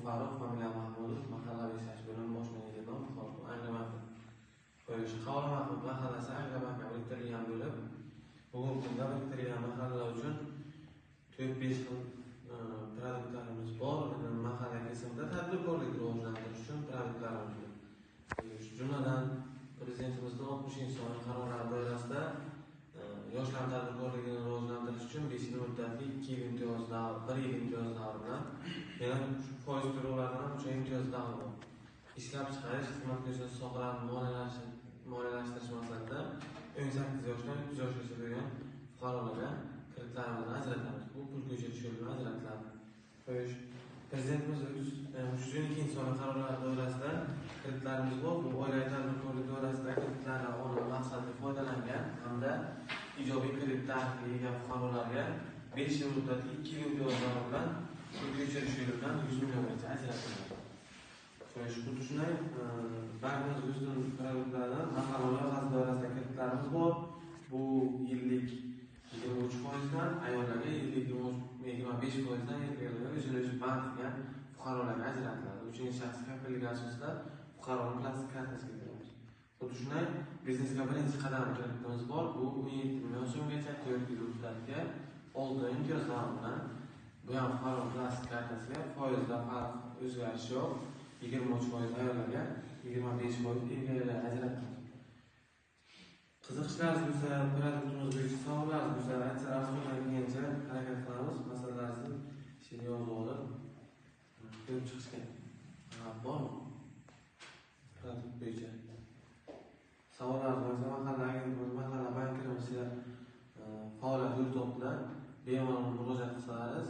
Farruh, familiya Mahmudov, mahallaviy ishlash bo'limi bosh menejeridan anglamoqda. Qavla Mahmud mahallasi anglamoqda biriktirilgan bo'lib, bugungi kunda biriktirilgan mahalla uchun 4-5 xil produktlarimiz bor. Mahalla kesimida tadbirkorlik rivojlantirish uchun produktlarimiz bor. Jumladan Prezidentimizning 60-sonli qarorlari doirasida yoshlar tadbirkorligini rivojlantirish uchun 5 yil muddatli 2 yil imtiyoz davr, 1 yil imtiyoz davri bilan yana foiz to'lovlaridan 3 yil imtiyoz davri bor. Ishlab chiqarish, xizmat ko'rsatish sohalarini moliyalashtirish maqsadida 18 yoshdan 30 yoshgacha bo'lgan fuqarolarga kreditlarimizni ajratamiz. Bu pul ko'chirish yo'lida ajratiladi. Prezidentimiz 312-sonli qarorlar doirasida kreditlarimiz bor. Bu oilaviy tadbirkorlik doirasida kreditlarni olish maqsadida foydalangan hamda ijobiy kredit tarixi ega fuqarolarga 5 yil muddatli 2 yil imtiyoz davri bilan pul ko'chirish yo'lidan 100 milliongacha ajratiladi. Xuddi shunday bankimiz ustun produktlardan mahalla loyihasi doirasida kreditlarimiz bor. Bu yillik 23%dan, ayollarga yillik 25%dan erkaklarga o'zini bankga fuqarolarga ajratiladi. Uchinchi shaxs kafilligi asosida fuqaroning plastik kartasiga beramiz. Xuddi shunday biznesga birinchi qadam kreditimiz bor. Bu 17 million so'mgacha 4 yil muddatga 6 imtiyoz davri bilan bu ham fuqaro plastik kartasiga foizda farq o'zgarish yo'q. 23% ayollarga, 25% erkaklarga ajratiladi. Qiziqishlaringiz bo'lsa, produktimiz bo'yicha savollaringiz bo'lsa, aytsa kelgancha harakat qilamiz. Masalalaringizni ishga yozib olib, ko'rib chiqishga bormi? Produkt bo'yicha savollaringiz bo'lsa, mahalla bankirimiz faoliyat yo'l bilan bemalol murojaat qilsangiz